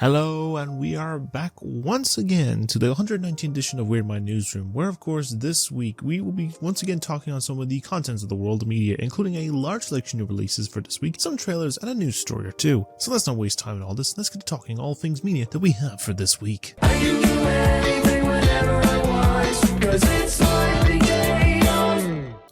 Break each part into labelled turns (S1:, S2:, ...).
S1: Hello, and we are back once again to the 119th edition of Weird Mind Newsroom, where of course this week we will be once again talking on some of the contents of the world of media, including a large selection of releases for this week, some trailers, and a news story or two. So let's not waste time on all this, let's get to talking all things media that we have for this week.
S2: I can do anything whenever I want, 'cause it's my game.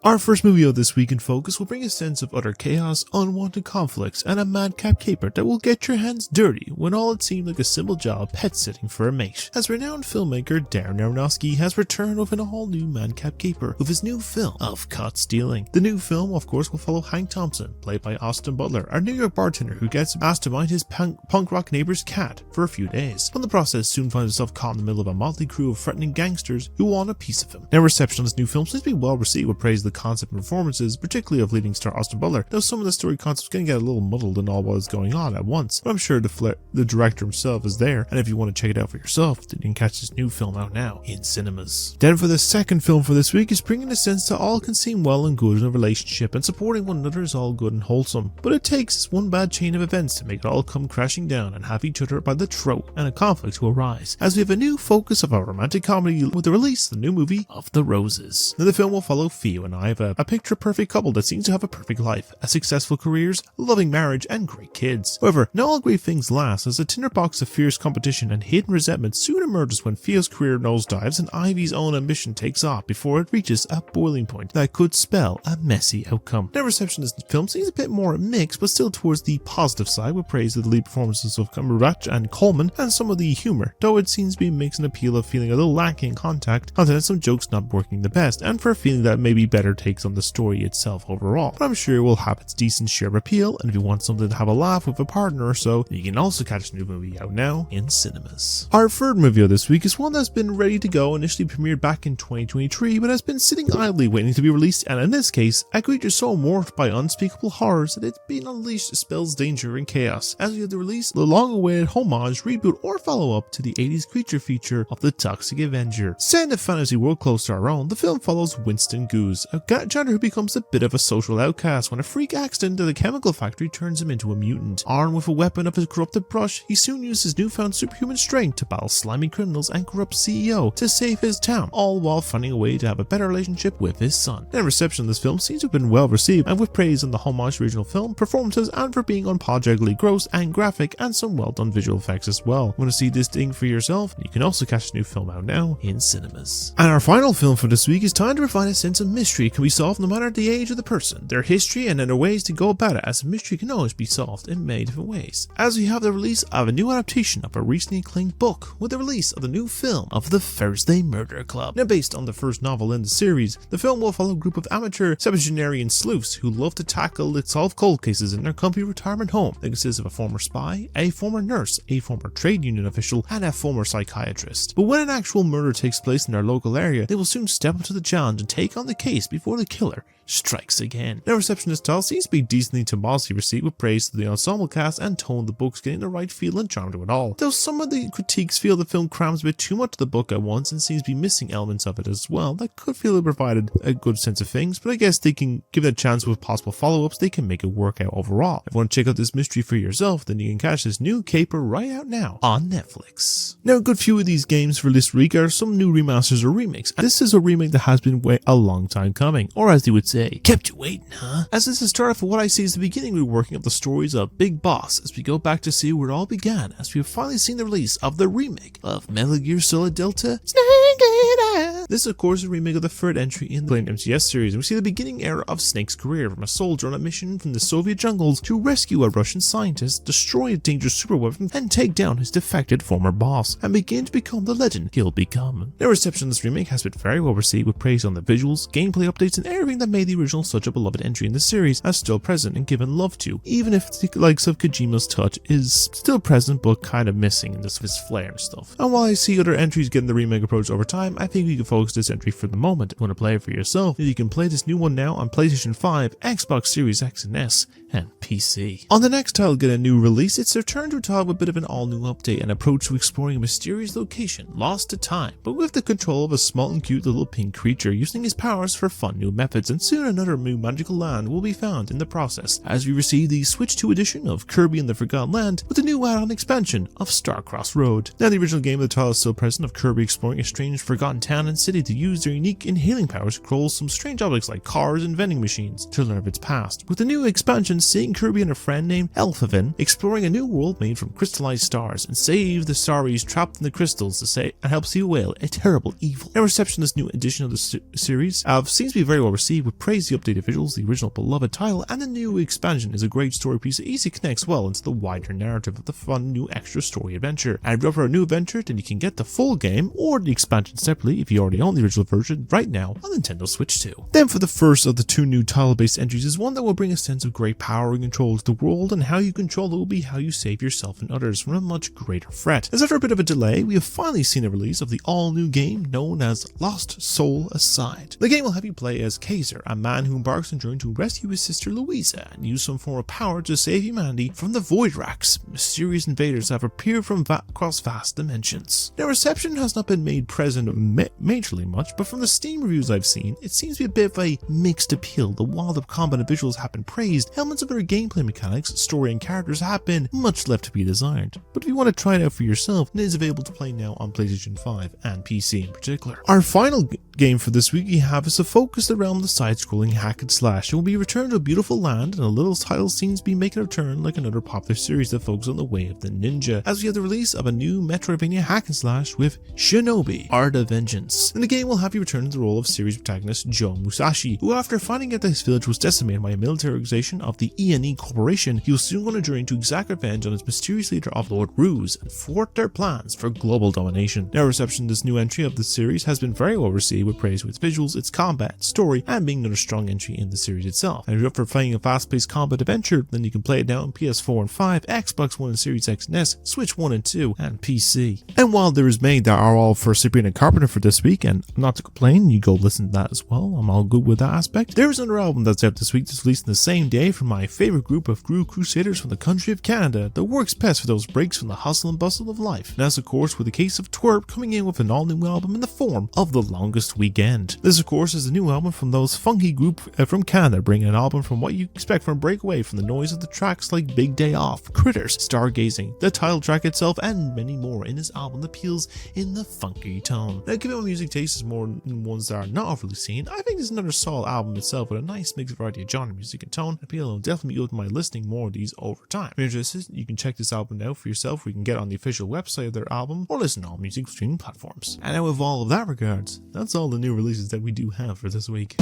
S1: Our first movie of this week in focus will bring a sense of utter chaos, unwanted conflicts, and a madcap caper that will get your hands dirty when all it seemed like a simple job pet-sitting for a mate. As renowned filmmaker Darren Aronofsky has returned with an all-new madcap caper with his new film of caught stealing. The new film, of course, will follow Hank Thompson, played by Austin Butler, a New York bartender who gets asked to mind his punk rock neighbor's cat for a few days. But in the process, soon finds himself caught in the middle of a motley crew of threatening gangsters who want a piece of him. Now, reception of this new film seems to be well received with praise of the concept and performances, particularly of leading star Austin Butler, though some of the story concepts can get a little muddled in all what is going on at once. But I'm sure the director himself is there, and if you want to check it out for yourself, then you can catch this new film out now in cinemas. Then for the second film for this week is bringing a sense that all can seem well and good in a relationship, and supporting one another is all good and wholesome. But it takes one bad chain of events to make it all come crashing down and have each other by the throat, and a conflict will arise, as we have a new focus of our romantic comedy with the release of the new movie of The Roses. Now the film will follow Theo and Iva, a picture-perfect couple that seems to have a perfect life, a successful careers, loving marriage, and great kids. However, not all great things last, as a tinderbox of fierce competition and hidden resentment soon emerges when Theo's career nosedives and Ivy's own ambition takes off before it reaches a boiling point that could spell a messy outcome. The reception of this film seems a bit more mixed, but still towards the positive side, with praise of the lead performances of Cumberbatch and Coleman, and some of the humour, though it seems to be a mix and appeal of feeling a little lacking in content and some jokes not working the best, and for a feeling that maybe better takes on the story itself overall. But I'm sure it will have its decent share of appeal, and if you want something to have a laugh with a partner or so, you can also catch the new movie out now in cinemas. Our third movie of this week is one that's been ready to go, initially premiered back in 2023, but has been sitting idly waiting to be released, and in this case, a creature so morphed by unspeakable horrors that it's been unleashed spells danger and chaos, as we have the release the long-awaited homage, reboot, or follow-up to the 80s creature feature of The Toxic Avenger. Set in a fantasy world close to our own, the film follows Winston Goose, a janitor who becomes a bit of a social outcast when a freak accident at a chemical factory turns him into a mutant. Armed with a weapon of his corrupted brush, he soon uses his newfound superhuman strength to battle slimy criminals and corrupt CEO to save his town, all while finding a way to have a better relationship with his son. The reception of this film seems to have been well received, and with praise on the homage original film, performances, and for being unapologetically gross and graphic, and some well done visual effects as well. Want to see this thing for yourself? You can also catch the new film out now in cinemas. And our final film for this week is time to provide a sense of mystery can be solved no matter the age of the person, their history, and then their ways to go about it, as a mystery can always be solved in many different ways. As we have the release of a new adaptation of a recently acclaimed book, with the release of the new film of The Thursday Murder Club. Now based on the first novel in the series, the film will follow a group of amateur septuagenarian sleuths who love to tackle and solve cold cases in their company retirement home that consists of a former spy, a former nurse, a former trade union official, and a former psychiatrist. But when an actual murder takes place in their local area, they will soon step up to the challenge and take on the case before the killer strikes again. The receptionist tale seems to be decently to modestly received, with praise to the ensemble cast and tone of the books getting the right feel and charm to it all. Though some of the critiques feel the film crams a bit too much of the book at once and seems to be missing elements of it as well that could feel it provided a good sense of things, but I guess they can give it a chance with possible follow-ups, they can make it work out overall. If you want to check out this mystery for yourself, then you can catch this new caper right out now on Netflix. Now a good few of these games for this week are some new remasters or remakes, and this is a remake that has been a long time coming, or as they would say, kept you waiting, huh? As this is started for what I see as the beginning reworking of the stories of Big Boss, as we go back to see where it all began, as we have finally seen the release of the remake of Metal Gear Solid Delta Snake Eater. This of course is a remake of the third entry in the acclaimed MGS series, and we see the beginning era of Snake's career from a soldier on a mission from the Soviet jungles to rescue a Russian scientist, destroy a dangerous superweapon, and take down his defected former boss, and begin to become the legend he'll become. The reception of this remake has been very well received, with praise on the visuals, gameplay updates, and everything that made the original such a beloved entry in the series as still present and given love to, even if the likes of Kojima's touch is still present but kind of missing in this of his flair and stuff. And while I see other entries getting the remake approach over time, I think we can focus this entry for the moment. If you want to play it for yourself, you can play this new one now on PlayStation 5, Xbox Series X and S, and PC. On the next title to get a new release, it's their turn to talk with a bit of an all-new update and approach to exploring a mysterious location lost to time, but with the control of a small and cute little pink creature using his powers for fun new methods, and soon another new magical land will be found in the process as we receive the Switch 2 edition of Kirby and the Forgotten Land with the new add-on expansion of Starcross Road. Now, the original game of the title is still present, of Kirby exploring a strange forgotten town and city to use their unique inhaling powers to control some strange objects like cars and vending machines to learn of its past, with the new expansion seeing Kirby and a friend named Elfavin exploring a new world made from crystallized stars and save the starries trapped in the crystals and help see away a terrible evil. Now, reception of this new edition of the series seems to be very well received, with praise the updated visuals, the original beloved title, and the new expansion is a great story piece that easily connects well into the wider narrative of the fun new extra story adventure. And if you're up for a new adventure, then you can get the full game or the expansion separately if you already own the original version right now on Nintendo Switch 2. Then for the first of the two new title-based entries is one that will bring a sense of great power and control to the world, and how you control it will be how you save yourself and others from a much greater threat. As after a bit of a delay, we have finally seen a release of the all-new game known as Lost Soul Aside. The game will have you play as Kaiser, a man who embarks on a journey to rescue his sister Louisa and use some form of power to save humanity from the Void Racks, mysterious invaders that have appeared from across vast dimensions. Now, reception has not been made present majorly much, but from the Steam reviews I've seen, it seems to be a bit of a mixed appeal. The wild of combat and visuals have been praised, elements of their gameplay mechanics, story and characters have been much left to be desired. But if you want to try it out for yourself, it is available to play now on PlayStation 5 and PC in particular. Our final game for this week we have is a focus around the side-scrolling hack and slash. It will be returned to a beautiful land, and a little title seems to be making a return like another popular series that focuses on the way of the ninja, as we have the release of a new Metroidvania hack and slash with Shinobi Art of Vengeance. And the game will have you return to the role of series protagonist Joe Musashi, who after finding out that his village was decimated by a military organization of the ENE Corporation, he will soon go on a journey to exact revenge on his mysterious leader of Lord Ruse and thwart their plans for global domination. Now, reception of this new entry of the series has been very well received, with praise for its visuals, its combat, story, and being another strong entry in the series itself. And if you're up for playing a fast-paced combat adventure, then you can play it now on PS4 and 5, Xbox One and Series X and S, Switch 1 and 2, and PC. And while there is many that are all for Cyprian and Carpenter for this week, and not to complain, you go listen to that as well, I'm all good with that aspect, there is another album that's out this week that's released in the same day from my favourite group of Groove Crusaders from the country of Canada that works best for those breaks from the hustle and bustle of life. And that's of course with the case of TWRP coming in with an all-new album in the form of The Longest Weekend. This of course is a new album from those funky group from Canada, bringing an album from what you expect from a break away from the noise of the tracks like Big Day Off, Critters, Stargazing, the title track itself, and many more in this album that appeals in the funky tone. Now, given my music taste is more than ones that are not overly seen, I think this is another solid album itself with a nice mix of variety of genre music and tone. Appeal will definitely be open to my listening more of these over time. If you're interested, you can check this album out for yourself, where you can get on the official website of their album or listen to all music streaming platforms. And now with all of that regards, that's all the new releases that we do have for this week.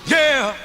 S2: Yeah.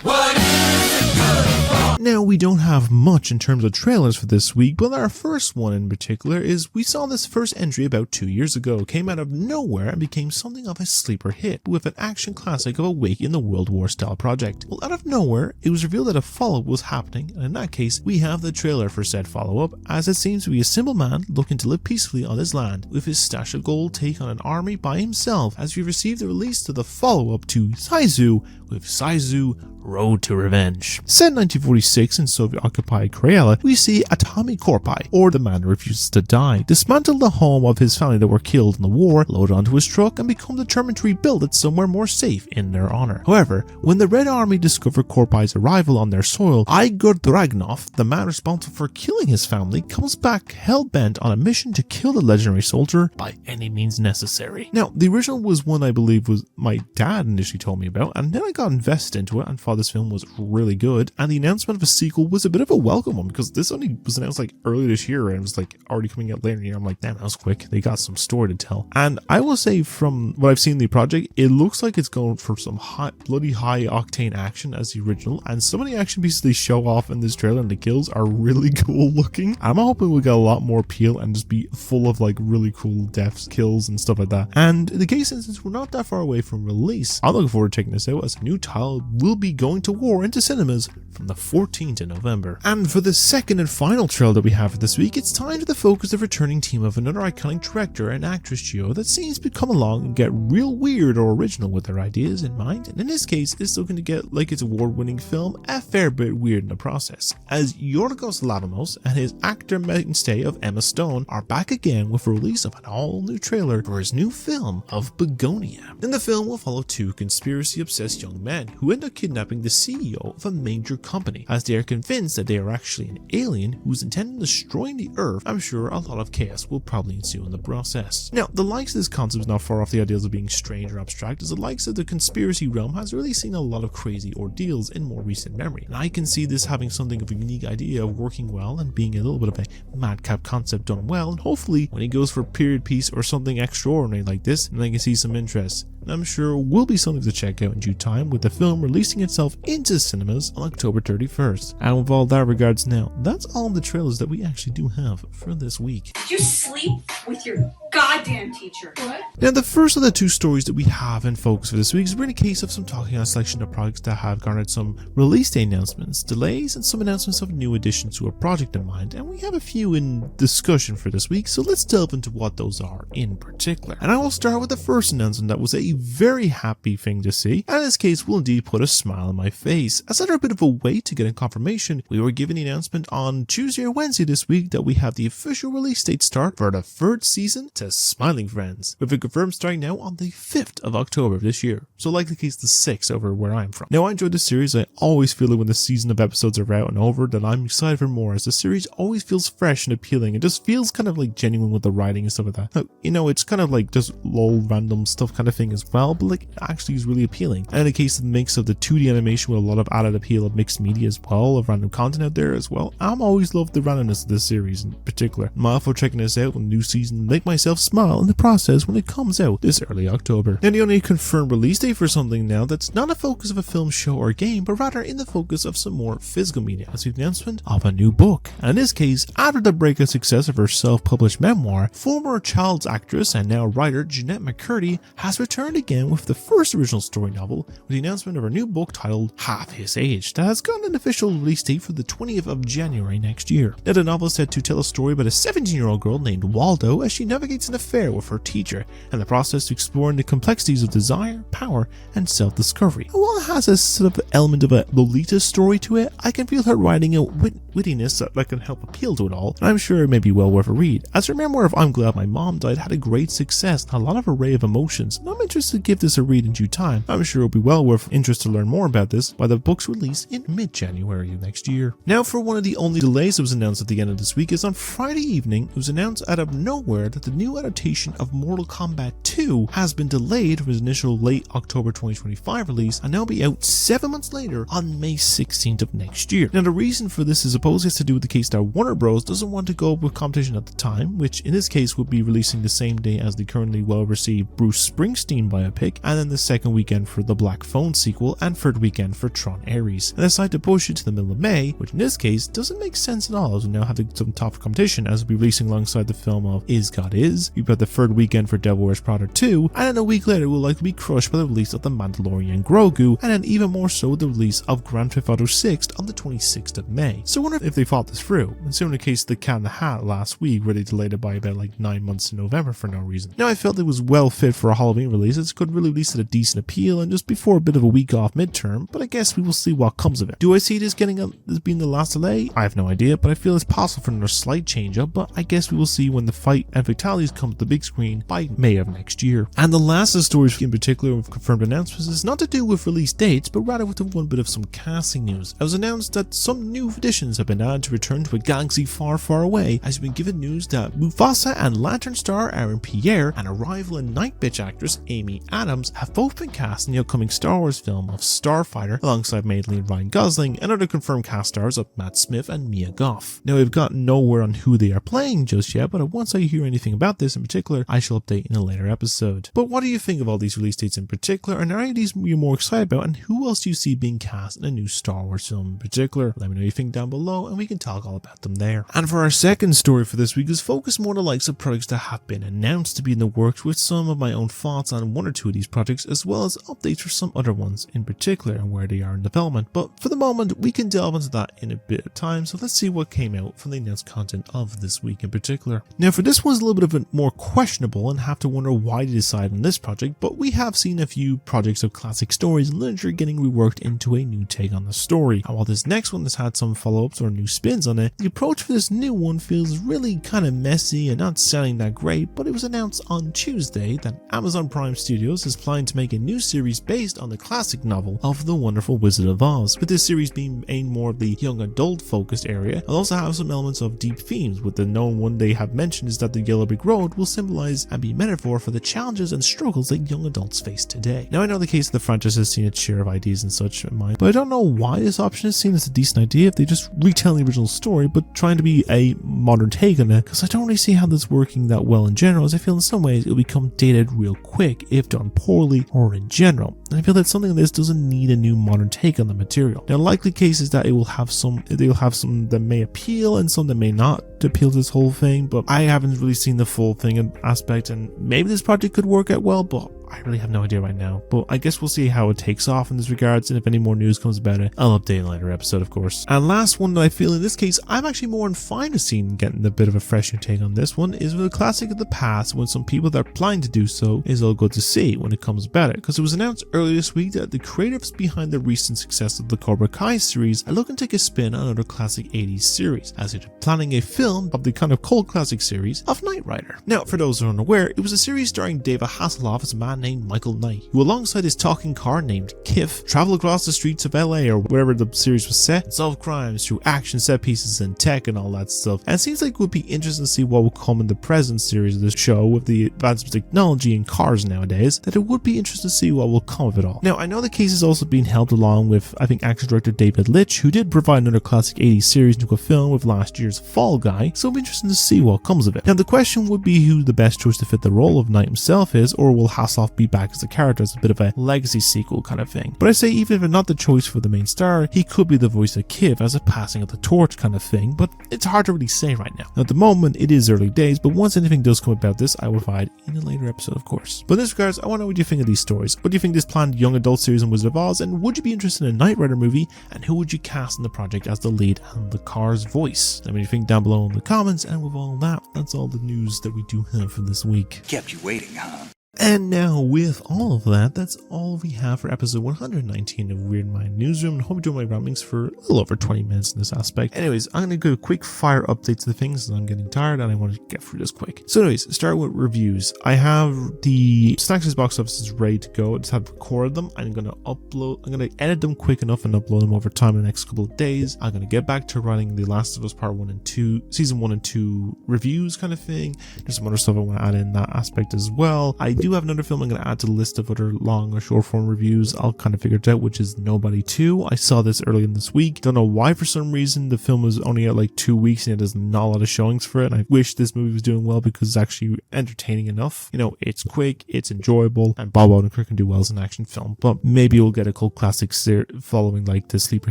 S2: What is it good for?
S1: Now, we don't have much in terms of trailers for this week, but our first one in particular is we saw this first entry about 2 years ago, came out of nowhere and became something of a sleeper hit with an action classic of a wake in the World War style project. Well, out of nowhere, it was revealed that a follow-up was happening, and in that case, we have the trailer for said follow-up, as it seems to be a simple man looking to live peacefully on his land with his stash of gold take on an army by himself, as we receive the release to the follow-up to SISU with SISU Road to Revenge. Set in 1946 in Soviet-occupied Karelia, we see Atomi Korpai, or the man who refuses to die, dismantle the home of his family that were killed in the war, load onto his truck, and become determined to rebuild it somewhere more safe in their honor. However, when the Red Army discover Korpai's arrival on their soil, Igor Dragunov, the man responsible for killing his family, comes back hell-bent on a mission to kill the legendary soldier by any means necessary. Now, the original was one I believe was my dad initially told me about, and then I got invested into it and thought this film was really good, and the announcement of a sequel was a bit of a welcome one, because this only was announced like earlier this year and it was like already coming out later in the year. I'm like, damn, that was quick. They got some story to tell. And I will say, from what I've seen in the project, it looks like it's going for some bloody high octane action as the original, and some of the action pieces they show off in this trailer and the kills are really cool looking. I'm hoping we get a lot more appeal and just be full of like really cool deaths, kills and stuff like that. And in the case, since we're not that far away from release, I'm looking forward to checking this out, as a new title will be going to war into cinemas from the 14th of November. And for the second and final trailer that we have for this week, it's time for the focus of returning team of another iconic director and actress duo that seems to come along and get real weird or original with their ideas in mind, and in this case it's looking to get like its award-winning film a fair bit weird in the process, as Yorgos Lanthimos and his actor mainstay of Emma Stone are back again with the release of an all-new trailer for his new film of Begonia. In the film, we'll follow two conspiracy-obsessed young men who end up kidnapping the CEO of a major company, as they are convinced that they are actually an alien who's intending on destroying the Earth. I'm sure a lot of chaos will probably ensue in the process. Now, the likes of this concept is not far off the ideals of being strange or abstract, as the likes of the conspiracy realm has really seen a lot of crazy ordeals in more recent memory, and I can see this having something of a unique idea of working well and being a little bit of a madcap concept done well, and hopefully when he goes for a period piece or something extraordinary like this, and I can see some interest. And I'm sure will be something to check out in due time, with the film releasing itself into cinemas on October 31st. And with all that regards now, that's all the trailers that we actually do have for this week.
S3: Did you sleep with your goddamn teacher? What?
S1: Now, the first of the two stories that we have in focus for this week is really a case of some talking on a selection of projects that have garnered some release date announcements, delays, and some announcements of new additions to a project in mind, and we have a few in discussion for this week, so let's delve into what those are in particular. And I will start with the first announcement that was a very happy thing to see, and in this case will indeed put a smile on my face, as after a bit of a wait to get in confirmation, we were given the announcement on Tuesday or Wednesday this week that we have the official release date start for the third season to Smiling Friends, with it confirmed starting now on the 5th of October of this year, so likely case the 6th over where I'm from. Now, I enjoyed the series. I always feel it when the season of episodes are out and over that I'm excited for more, as the series always feels fresh and appealing. It just feels kind of like genuine with the writing and stuff like that. Now, you know, it's kind of like just lol random stuff kind of thing as well, but like it actually is really appealing. And in the case of the mix of the 2D animation with a lot of added appeal of mixed media as well, of random content out there as well, I'm always loved the randomness of this series in particular. I'm all for checking this out when the new season make myself smile in the process when it comes out this early October. Now, the only confirmed release date for something now that's not a focus of a film, show, or game, but rather in the focus of some more physical media, as the announcement of a new book. And in this case, after the breakout success of her self-published memoir, former Child's actress and now writer Jeanette McCurdy has returned again with the first original story novel, with the announcement of her new book titled Half His Age, that has gotten an official release date for the 20th of January next year. Now, the novel is set to tell a story about a 17-year-old girl named Waldo as she navigates an affair with her teacher, and the process to exploring the complexities of desire, power, and self-discovery. And while it has a sort of element of a Lolita story to it, I can feel her writing a wittiness that can help appeal to it all, and I'm sure it may be well worth a read, as her memoir of I'm Glad My Mom Died had a great success and a lot of array of emotions, and I'm interested to give this a read in due time. I'm sure it'll be well worth interest to learn more about this by the book's release in mid-January of next year. Now, for one of the only delays that was announced at the end of this week is on Friday evening, it was announced out of nowhere that the new adaptation of Mortal Kombat 2 has been delayed from its initial late October 2025 release and now be out 7 months later on May 16th of next year. Now, the reason for this is supposed has to do with the case that Warner Bros. Doesn't want to go with competition at the time, which in this case would be releasing the same day as the currently well-received Bruce Springsteen biopic, and then the second weekend for the Black Phone sequel, and third weekend for Tron Ares, and decide to push it to the middle of May, which in this case doesn't make sense at all, as we now have some tough competition, as we'll be releasing alongside the film of Is God Is. We've got the third weekend for Devil Wears Prada 2, and then a week later we'll likely be crushed by the release of The Mandalorian Grogu, and then even more so the release of Grand Theft Auto 6 on the 26th of May. So I wonder if they thought this through, and similar to the case of the Cat in the Hat last week, where they delayed it by about like 9 months in November for no reason. Now, I felt it was well fit for a Halloween release, as it could really release at a decent appeal and just before a bit of a week off midterm, but I guess we will see what comes of it. Do I see this being the last delay? I have no idea, but I feel it's possible for another slight change up, but I guess we will see when the fight and fatalities come to the big screen by May of next year. And the last of the stories in particular with confirmed announcements is not to do with release dates, but rather with one bit of some casting news. It was announced that some new additions have been added to return to a galaxy far, far away, as we've been given news that Mufasa and Lantern star Aaron Pierre and Arrival and Night Bitch actress Amy Adams have both been cast in the upcoming Star Wars film of Starfighter, alongside Madeline Ryan Gosling and other confirmed cast stars of Matt Smith and Mia Goth. Now, we've got nowhere on who they are playing just yet, but once I hear anything about about this in particular, I shall update in a later episode. But what do you think of all these release dates in particular, and are any of these you're more excited about, and who else do you see being cast in a new Star Wars film in particular? Let me know what you think down below, and we can talk all about them there. And for our second story for this week is focused more on the likes of projects that have been announced to be in the works, with some of my own thoughts on one or two of these projects, as well as updates for some other ones in particular and where they are in development. But for the moment, we can delve into that in a bit of time, so let's see what came out from the announced content of this week in particular. Now for this one's a little bit of a more questionable, and have to wonder why they decided on this project, but we have seen a few projects of classic stories and literature getting reworked into a new take on the story. And while this next one has had some follow-ups or new spins on it, the approach for this new one feels really kind of messy and not sounding that great. But it was announced on Tuesday that Amazon Prime Studios is planning to make a new series based on the classic novel of The Wonderful Wizard of Oz, with this series being aimed more of the young adult focused area, and also have some elements of deep themes, with the known one they have mentioned is that the Yellow Brick Road will symbolize and be a metaphor for the challenges and struggles that young adults face today. Now I know the case of the franchise has seen its share of ideas and such in mind, but I don't know why this option is seen as a decent idea if they just retell the original story but trying to be a modern take on it, because I don't really see how this is working that well in general, as I feel in some ways it'll become dated real quick if done poorly or in general. And I feel that something like this doesn't need a new modern take on the material. Now, likely case is that they'll have some that may appeal and some that may not appeal to this whole thing, but I haven't really seen the full thing and aspect, and maybe this project could work out well, but I really have no idea right now. But I guess we'll see how it takes off in this regards, and if any more news comes about it, I'll update in a later episode, of course. And last one that I feel in this case, I'm actually more inclined to seeing getting a bit of a fresh new take on this one, is with a classic of the past, when some people that are planning to do so is all good to see when it comes about it, because it was announced earlier this week that the creatives behind the recent success of the Cobra Kai series are looking to take a spin on another classic 80s series, as they're planning a film of the kind of cult classic series of Knight Rider. Now, for those who are unaware, it was a series starring David Hasselhoff as a man named Michael Knight, who alongside his talking car named Kif, travel across the streets of LA or wherever the series was set and solve crimes through action, set pieces and tech and all that stuff. And it seems like it would be interesting to see what will come in the present series of the show with the advancements of technology in cars nowadays, that it would be interesting to see what will come of it all. Now, I know the case is also being helped along with, I think, action director David Litch, who did provide another classic 80s series into a film with last year's Fall Guy, so it'll be interesting to see what comes of it. Now, the question would be who the best choice to fit the role of Knight himself is, or will Hasselhoff be back as the character as a bit of a legacy sequel kind of thing. But I say, even if not the choice for the main star, he could be the voice of Kif as a passing of the torch kind of thing, but it's hard to really say right now. Now, at the moment, it is early days, but once anything does come about this, I will provide in a later episode, of course. But in this regards, I want to know what you think of these stories. What do you think of this planned young adult series on Wizard of Oz, and would you be interested in a Knight Rider movie, and who would you cast in the project as the lead and the car's voice? Let me know what you think down below in the comments, and with all that, that's all the news that we do have for this week.
S4: Kept you waiting, huh?
S1: And now, with all of that, that's all we have for episode 119 of Weird Mind Newsroom. I hope you enjoyed my ramblings for a little over 20 minutes in this aspect. Anyways, I'm going to go quick fire updates to the things, as I'm getting tired and I want to get through this quick. So anyways, start with reviews. I have the Snack's box offices ready to go. I just have recorded them. I'm going to edit them quick enough and upload them over time in the next couple of days. I'm going to get back to writing The Last of Us Part 1 and 2, Season 1 and 2 reviews kind of thing. There's some other stuff I want to add in that aspect as well. I do have another film I'm going to add to the list of other long or short form reviews. I'll kind of figure it out, which is Nobody 2. I saw this early in this week. Don't know why, for some reason the film was only at like 2 weeks and there's not a lot of showings for it. And I wish this movie was doing well because it's actually entertaining enough. You know, it's quick, it's enjoyable, and Bob Odenkirk can do well as an action film. But maybe we'll get a cult classic following like the sleeper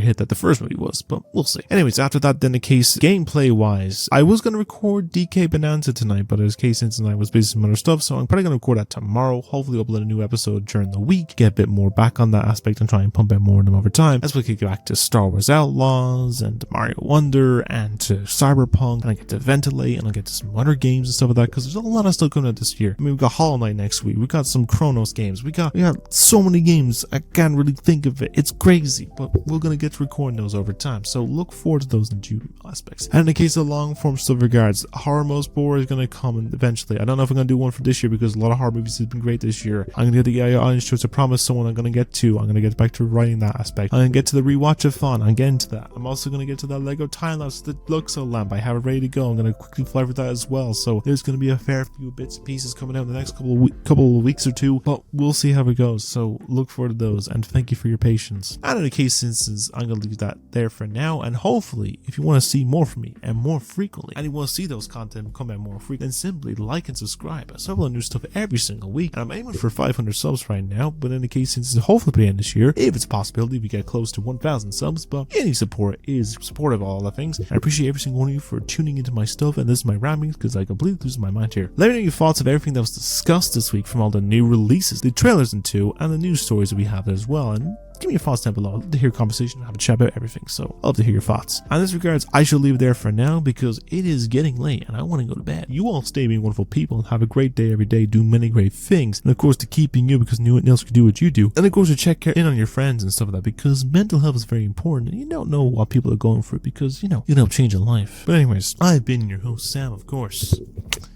S1: hit that the first movie was, but we'll see. Anyways, after that, then the case gameplay wise, I was going to record DK Bonanza tonight, but as case since I was busy with some other stuff, so I'm probably going to record that tomorrow. Hopefully upload a new episode during the week, get a bit more back on that aspect and try and pump out more of them over time, as we could get back to Star Wars Outlaws and Mario Wonder and to Cyberpunk, and I get to Ventilate, and I'll get to some other games and stuff like that, because there's a lot of stuff coming out this year. I mean, we've got Hollow Knight next week, we got some Chronos games, we got so many games, I can't really think of it. It's crazy, but we're gonna get to recording those over time, so look forward to those in due aspects. And in the case of long form stuff regards, Horror Most Bore is gonna come eventually. I don't know if I'm gonna do one for this year because a lot of horror movies previously has been great this year. I'm gonna get the AI audience shows. I promise someone I'm gonna get to. I'm gonna get back to writing that aspect. I'm gonna get to the rewatch-a-thon. I'm getting to that. I'm also gonna get to that Lego time-lapse, the Luxo lamp. I have it ready to go. I'm gonna quickly fly for that as well. So there's gonna be a fair few bits and pieces coming out in the next couple of weeks or two, but we'll see how it goes. So look forward to those, and thank you for your patience. And in a case instance, I'm gonna leave that there for now. And hopefully, if you want to see more from me and more frequently, and you want to see those content come out more frequently, then simply like and subscribe. I upload new stuff every single week, and I'm aiming for 500 subs right now. But in a case instance, hopefully by the end of this year, if it's a possibility, we get close to 1,000 subs. But any support is supportive of all the things. I appreciate every single one of you for tuning into my stuff, and this is my ramblings because I completely lose my mind here. Let me know your thoughts of everything that was discussed this week, from all the new releases, the trailers and the news stories that we have there as well, and give me your thoughts down below. I'd love to hear a conversation and have a chat about everything, so I'd love to hear your thoughts. And in this regards, I shall leave it there for now because it is getting late and I want to go to bed. You all stay being wonderful people and have a great day every day, do many great things, and of course to keeping you because no one else can do what you do, and of course to check in on your friends and stuff like that, because mental health is very important and you don't know what people are going through, because you can help change a life. But anyways, I've been your host Sam, of course,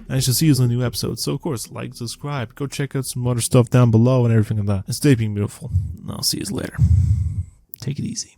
S1: and I shall see you in a new episode. So of course, like, subscribe, go check out some other stuff down below and everything like that, and stay being beautiful. And I'll see you later. Take it easy.